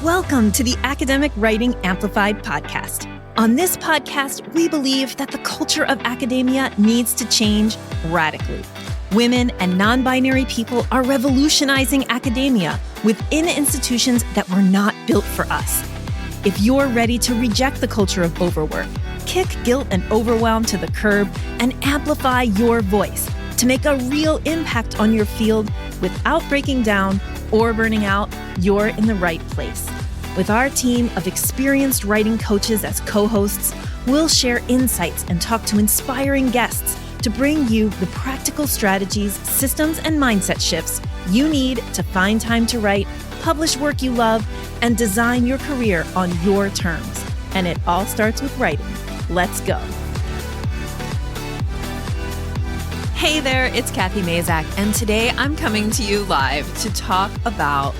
Welcome to the Academic Writing Amplified podcast. On this podcast, we believe that the culture of academia needs to change radically. Women and non-binary people are revolutionizing academia within institutions that were not built for us. If you're ready to reject the culture of overwork, kick guilt and overwhelm to the curb, and amplify your voice to make a real impact on your field without breaking down or burning out, you're in the right place. With our team of experienced writing coaches as co-hosts, we'll share insights and talk to inspiring guests to bring you the practical strategies, systems, and mindset shifts you need to find time to write, publish work you love, and design your career on your terms. And it all starts with writing. Let's go. Hey there, it's Kathy Mazak, and today I'm coming to you live to talk about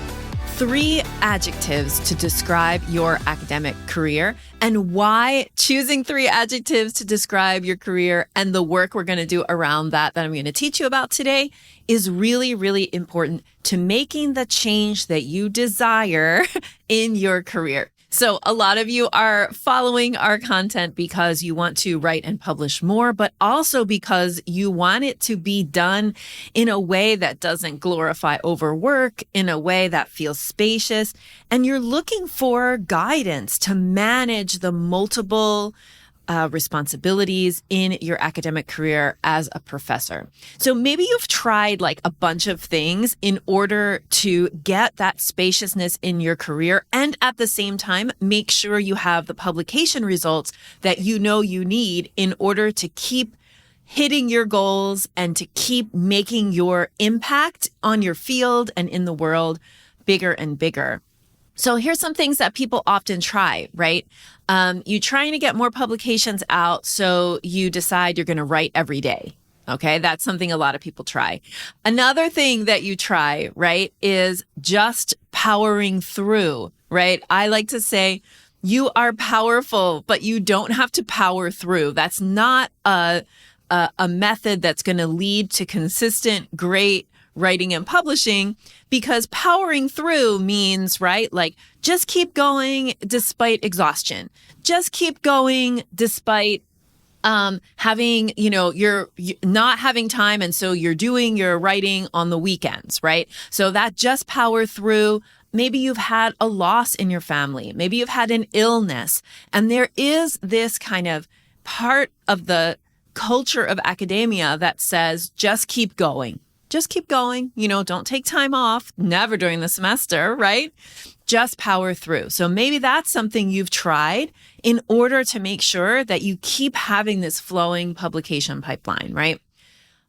3 adjectives to describe your academic career and why choosing 3 adjectives to describe your career and the work we're going to do around that I'm going to teach you about today is really, really important to making the change that you desire in your career. So a lot of you are following our content because you want to write and publish more, but also because you want it to be done in a way that doesn't glorify overwork, in a way that feels spacious, and you're looking for guidance to manage the multiple responsibilities in your academic career as a professor. So maybe you've tried like a bunch of things in order to get that spaciousness in your career and at the same time, make sure you have the publication results that you know you need in order to keep hitting your goals and to keep making your impact on your field and in the world bigger and bigger. So here's some things that people often try, right? You're trying to get more publications out, so you decide you're going to write every day. Okay, that's something a lot of people try. Another thing that you try, right, is just powering through, right? I like to say you are powerful, but you don't have to power through. That's not a method that's going to lead to consistent, great writing and publishing, because powering through means, right, like just keep going despite exhaustion. Just keep going despite having, you're not having time. And so you're doing your writing on the weekends, right? So that just power through. Maybe you've had a loss in your family. Maybe you've had an illness. And there is this kind of part of the culture of academia that says, just keep going. Just keep going, don't take time off, never during the semester, right? Just power through. So maybe that's something you've tried in order to make sure that you keep having this flowing publication pipeline, right?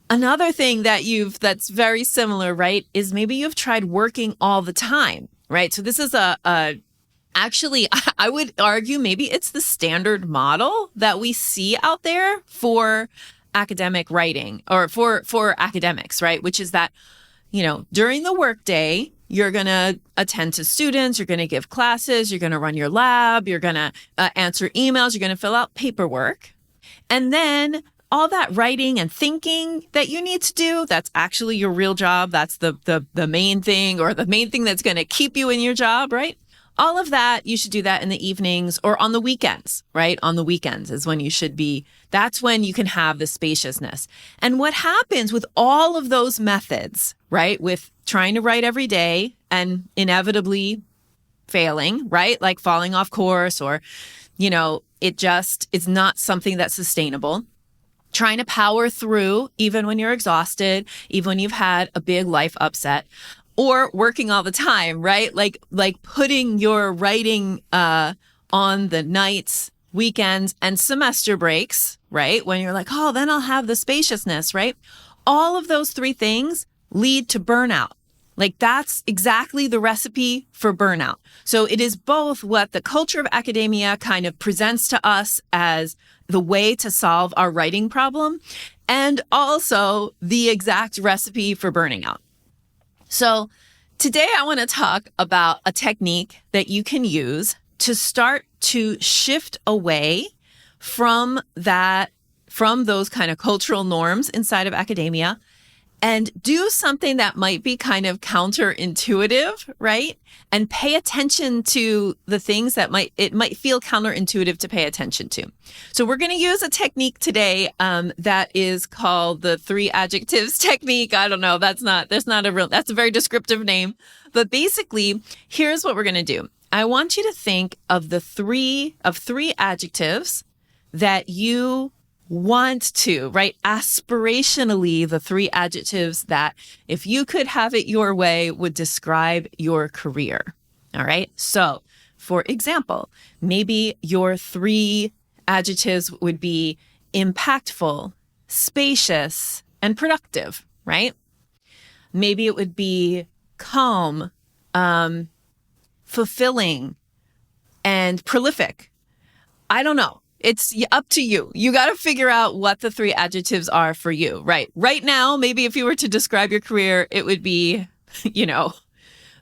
Another thing that's very similar, right, is maybe you've tried working all the time, right? So this is actually, I would argue maybe it's the standard model that we see out there for academic writing or for academics, right? Which is that, during the workday, you're going to attend to students, you're going to give classes, you're going to run your lab, you're going to answer emails, you're going to fill out paperwork. And then all that writing and thinking that you need to do, that's actually your real job. That's the main thing, or the main thing that's going to keep you in your job, right? All of that, you should do that in the evenings or on the weekends, right? On the weekends is when that's when you can have the spaciousness. And what happens with all of those methods, right? With trying to write every day and inevitably failing, right? Like falling off course, or, it's not something that's sustainable. Trying to power through even when you're exhausted, even when you've had a big life upset. Or working all the time, right? Like putting your writing on the nights, weekends, and semester breaks, right? When you're like, oh, then I'll have the spaciousness, right? All of those 3 things lead to burnout. Like that's exactly the recipe for burnout. So it is both what the culture of academia kind of presents to us as the way to solve our writing problem, and also the exact recipe for burning out. So today I want to talk about a technique that you can use to start to shift away from those kind of cultural norms inside of academia and do something that might be kind of counterintuitive, right? And pay attention to the things that it might feel counterintuitive to pay attention to. So we're going to use a technique today that is called the 3 adjectives technique. I don't know. That's a very descriptive name. But basically, here's what we're going to do. I want you to think of three adjectives that you want to, right? Aspirationally, the 3 adjectives that, if you could have it your way, would describe your career. All right. So, for example, maybe your 3 adjectives would be impactful, spacious, and productive, right? Maybe it would be calm, fulfilling, and prolific. I don't know. It's up to you. You got to figure out what the 3 adjectives are for you, right? Right now, maybe if you were to describe your career, it would be,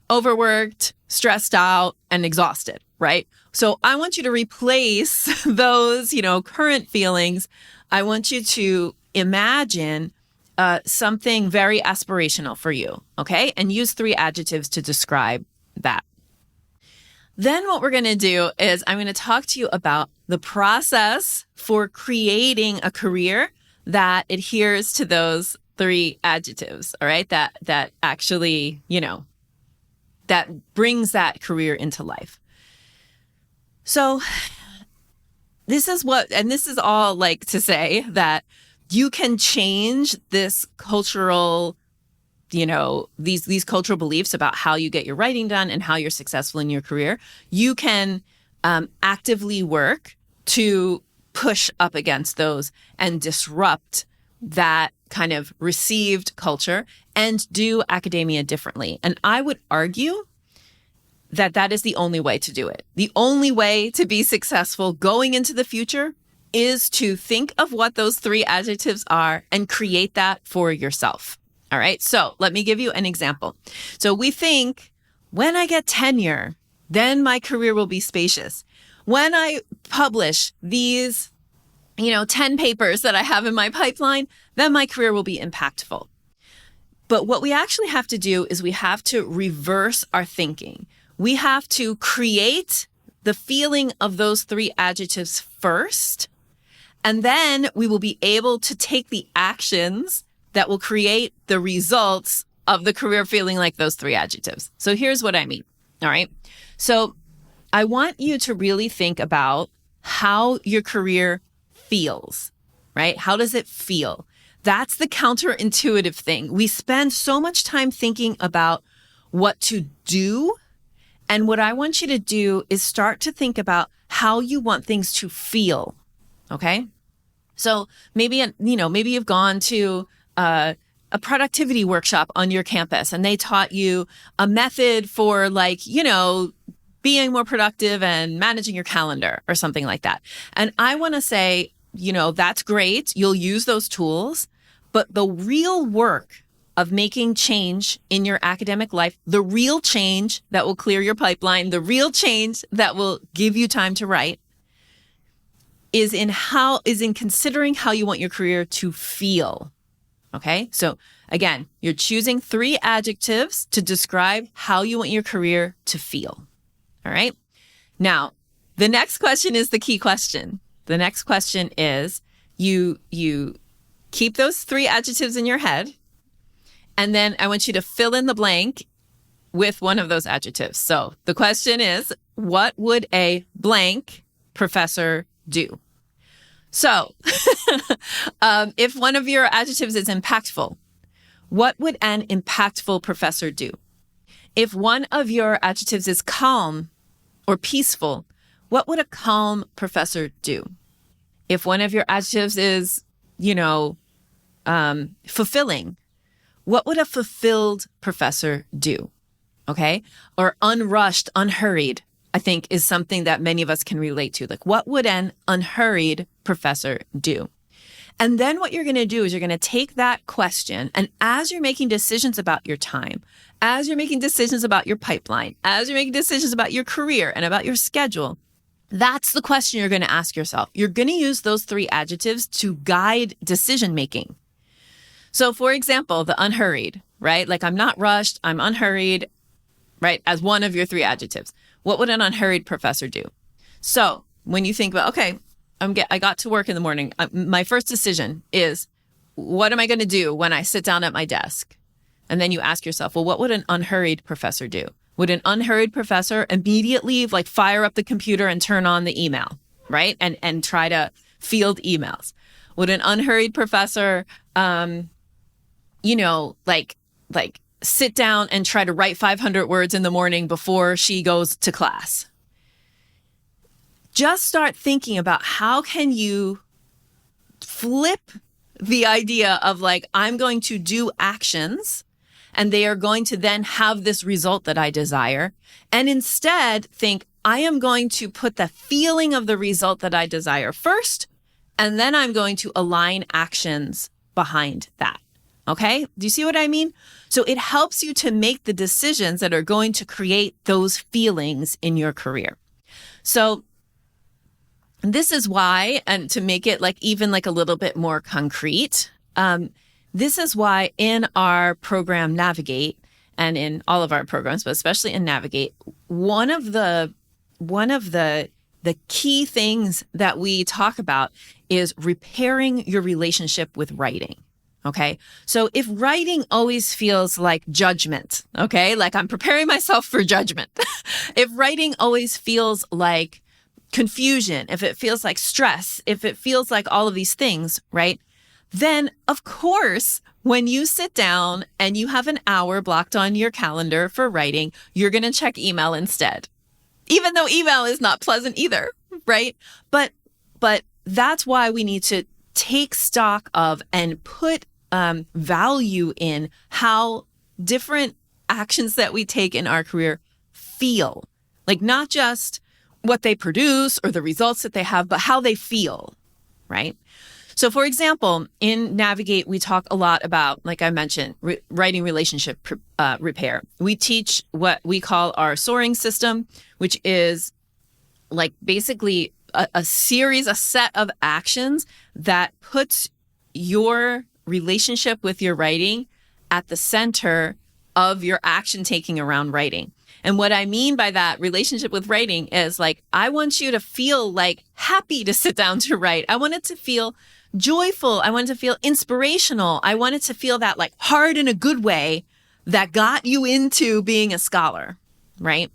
overworked, stressed out, and exhausted, right? So I want you to replace those, current feelings. I want you to imagine something very aspirational for you, okay? And use 3 adjectives to describe that. Then what we're going to do is I'm going to talk to you about the process for creating a career that adheres to those 3 adjectives, all right? That actually, that brings that career into life. So this is all like to say that you can change this cultural these cultural beliefs about how you get your writing done and how you're successful in your career. You can actively work to push up against those and disrupt that kind of received culture and do academia differently. And I would argue that is the only way to do it. The only way to be successful going into the future is to think of what those 3 adjectives are and create that for yourself. All right. So let me give you an example. So we think when I get tenure, then my career will be spacious. When I publish these, 10 papers that I have in my pipeline, then my career will be impactful. But what we actually have to do is we have to reverse our thinking. We have to create the feeling of those 3 adjectives first, and then we will be able to take the actions that will create the results of the career feeling like those 3 adjectives. So here's what I mean. All right. So I want you to really think about how your career feels, right? How does it feel? That's the counterintuitive thing. We spend so much time thinking about what to do. And what I want you to do is start to think about how you want things to feel. Okay. So maybe you've gone to a productivity workshop on your campus and they taught you a method for being more productive and managing your calendar or something like that. And I want to say, that's great. You'll use those tools, but the real work of making change in your academic life, the real change that will clear your pipeline, the real change that will give you time to write is in considering how you want your career to feel. Okay. So again, you're choosing 3 adjectives to describe how you want your career to feel. All right. Now, the next question is the key question. The next question is you keep those 3 adjectives in your head. And then I want you to fill in the blank with one of those adjectives. So the question is, what would a blank professor do? So if one of your adjectives is impactful, what would an impactful professor do? If one of your adjectives is calm or peaceful, what would a calm professor do? If one of your adjectives is, fulfilling, what would a fulfilled professor do? Okay. Or unrushed, unhurried, I think is something that many of us can relate to. Like, what would an unhurried professor do? And then what you're going to do is you're going to take that question, and as you're making decisions about your time, as you're making decisions about your pipeline, as you're making decisions about your career and about your schedule, that's the question you're going to ask yourself. You're going to use those 3 adjectives to guide decision making. So for example, the unhurried, right? Like I'm not rushed, I'm unhurried, right? As one of your 3 adjectives. What would an unhurried professor do? So when you think about, okay, I got to work in the morning. My first decision is, what am I going to do when I sit down at my desk? And then you ask yourself, well, what would an unhurried professor do? Would an unhurried professor immediately like fire up the computer and turn on the email, right? And try to field emails? Would an unhurried professor, like sit down and try to write 500 words in the morning before she goes to class? Just start thinking about how can you flip the idea of like, I'm going to do actions and they are going to then have this result that I desire. And instead think, I am going to put the feeling of the result that I desire first, and then I'm going to align actions behind that. Okay? Do you see what I mean? So it helps you to make the decisions that are going to create those feelings in your career. So this is why, and to make it like even like a little bit more concrete, this is why in our program Navigate, and in all of our programs, but especially in Navigate, one of the key things that we talk about is repairing your relationship with writing. Okay. So if writing always feels like judgment, okay, like I'm preparing myself for judgment. If writing always feels like confusion, if it feels like stress, if it feels like all of these things, right? Then of course, when you sit down and you have an hour blocked on your calendar for writing, you're going to check email instead, even though email is not pleasant either, right? But that's why we need to take stock of and put value in how different actions that we take in our career feel, like not just what they produce or the results that they have, but how they feel, right? So for example, in Navigate, we talk a lot about, like I mentioned, writing relationship repair. We teach what we call our Soaring System, which is like basically a set of actions that puts your relationship with your writing at the center of your action taking around writing. And what I mean by that relationship with writing is like, I want you to feel like happy to sit down to write. I want it to feel joyful. I want it to feel inspirational. I want it to feel that like hard in a good way that got you into being a scholar, right?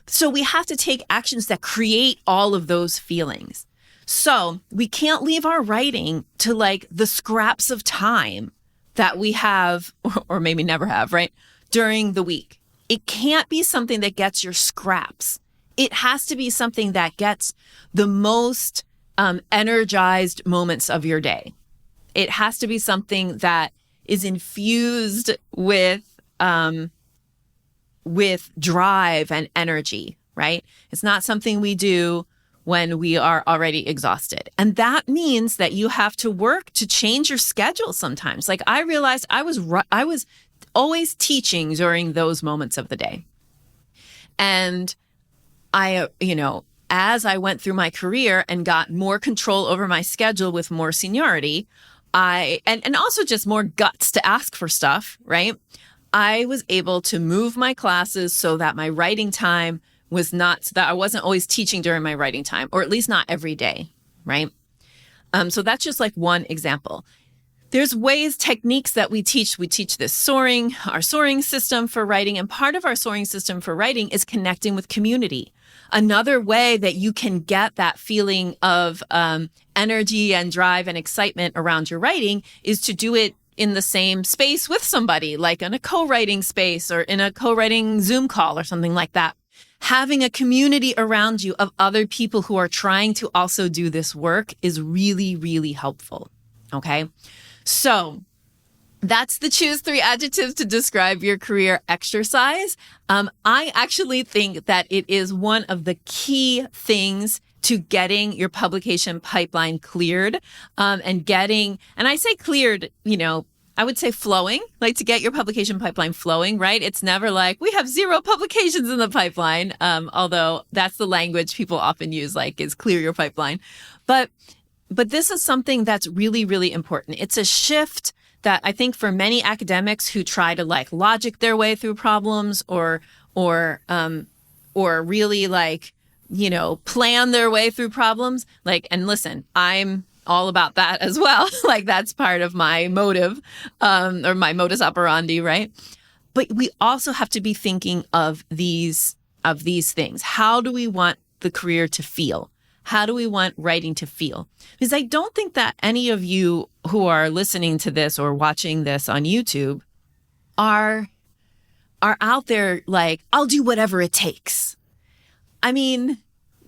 So we have to take actions that create all of those feelings. So we can't leave our writing to like the scraps of time that we have, or maybe never have, right, during the week. It can't be something that gets your scraps. It has to be something that gets the most energized moments of your day. It has to be something that is infused with drive and energy, right? It's not something we do when we are already exhausted. And that means that you have to work to change your schedule sometimes. Like I realized I was always teaching during those moments of the day. And as I went through my career and got more control over my schedule with more seniority, and also just more guts to ask for stuff, right? I was able to move my classes so that my writing time was not, so that I wasn't always teaching during my writing time, or at least not every day, right? So that's just like one example. There's techniques that we teach. We teach this our soaring system for writing. And part of our soaring system for writing is connecting with community. Another way that you can get that feeling of energy and drive and excitement around your writing is to do it in the same space with somebody, like in a co-writing space or in a co-writing Zoom call or something like that. Having a community around you of other people who are trying to also do this work is really, really helpful. Okay. So that's the choose 3 adjectives to describe your career exercise. I actually think that it is one of the key things to getting your publication pipeline cleared, and I say cleared, I would say flowing, like to get your publication pipeline flowing, right? It's never like we have 0 publications in the pipeline, although that's the language people often use, like is clear your pipeline. But this is something that's really, really important. It's a shift that I think for many academics who try to like logic their way through problems or really like, you know, plan their way through problems, like, and listen, I'm all about that as well. Like that's part of my motive, or my modus operandi, right? But we also have to be thinking of these things. How do we want the career to feel? How do we want writing to feel? Because I don't think that any of you who are listening to this or watching this on YouTube are out there like, I'll do whatever it takes. I mean,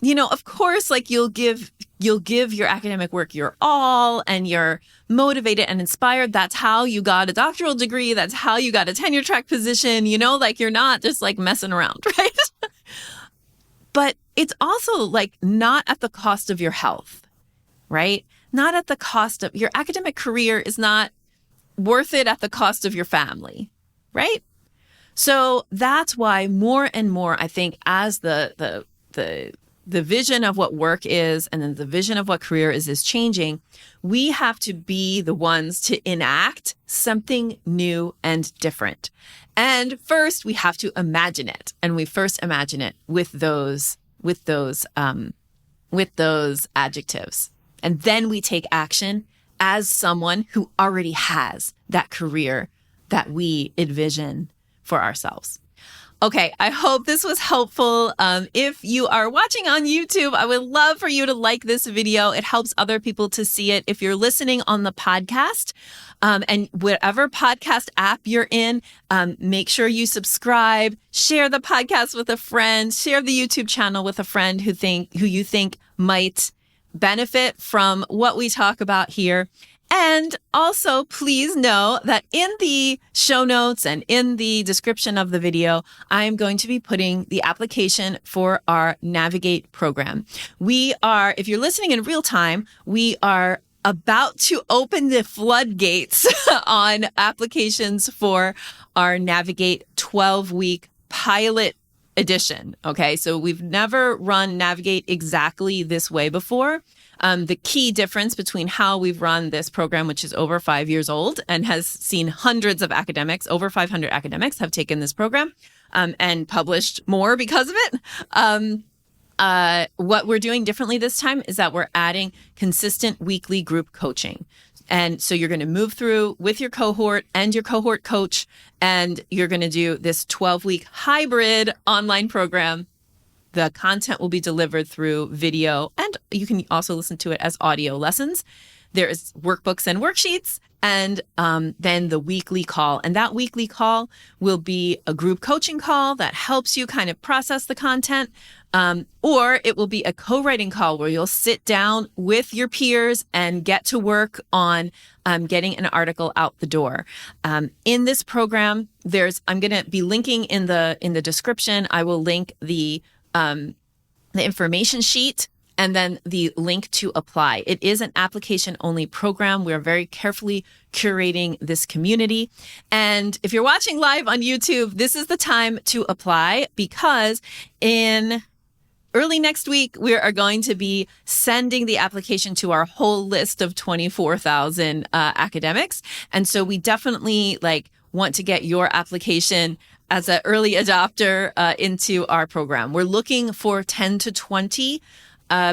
you know, of course, like you'll give your academic work your all and you're motivated and inspired. That's how you got a doctoral degree. That's how you got a tenure track position. You know, like you're not just like messing around, right? But it's also like not at the cost of your health, right? Not at the cost of your academic career is not worth it at the cost of your family, right? So that's why more and more, I think, as the vision of what work is and then the vision of what career is changing, we have to be the ones to enact something new and different. And first, we have to imagine it, and we first imagine it with those adjectives, and then we take action as someone who already has that career that we envision for ourselves. Okay, I hope this was helpful. If you are watching on YouTube, I would love for you to like this video. It helps other people to see it. If you're listening on the podcast, and whatever podcast app you're in, make sure you subscribe, share the podcast with a friend, share the YouTube channel with a friend who you think might benefit from what we talk about here. And also, please know that in the show notes and in the description of the video, I'm going to be putting the application for our Navigate program. If you're listening in real time, we are about to open the floodgates on applications for our Navigate 12-week pilot edition. Okay, so we've never run Navigate exactly this way before. The key difference between how we've run this program, which is over 5 years old and has seen hundreds of academics, over 500 academics have taken this program and published more because of it. What we're doing differently this time is that we're adding consistent weekly group coaching. And so you're going to move through with your cohort and your cohort coach, and you're going to do this 12-week hybrid online program. The content will be delivered through video, and you can also listen to it as audio lessons. There's workbooks and worksheets, and then the weekly call. And that weekly call will be a group coaching call that helps you kind of process the content, or it will be a co-writing call where you'll sit down with your peers and get to work on getting an article out the door. In this program, I'm going to be linking in the description. I will link the information sheet and then the link to apply. It is an application-only program. We're very carefully curating this community. And if you're watching live on YouTube, this is the time to apply, because in early next week, we are going to be sending the application to our whole list of 24,000 academics. And so we definitely want to get your application as an early adopter into our program. We're looking for 10 to 20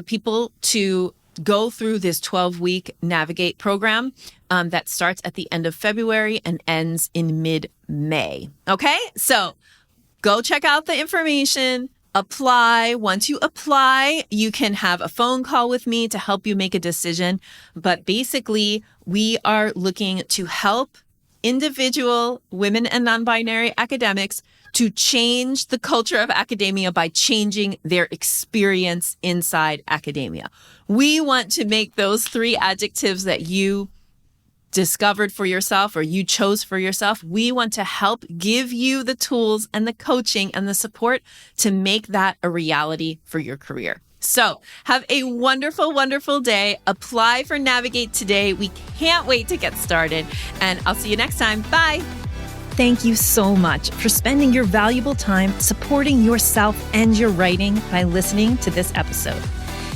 people to go through this 12-week Navigate program that starts at the end of February and ends in mid-May. Okay, so go check out the information. Apply. Once you apply, you can have a phone call with me to help you make a decision. But basically, we are looking to help individual women and non-binary academics to change the culture of academia by changing their experience inside academia. We want to make those 3 adjectives that you discovered for yourself or you chose for yourself. We want to help give you the tools and the coaching and the support to make that a reality for your career. So have a wonderful, wonderful day. Apply for Navigate today. We can't wait to get started, and I'll see you next time. Bye. Thank you so much for spending your valuable time supporting yourself and your writing by listening to this episode.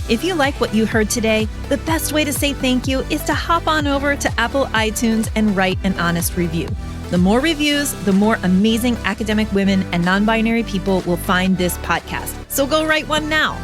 If you like what you heard today, the best way to say thank you is to hop on over to Apple iTunes and write an honest review. The more reviews, the more amazing academic women and non-binary people will find this podcast. So go write one now.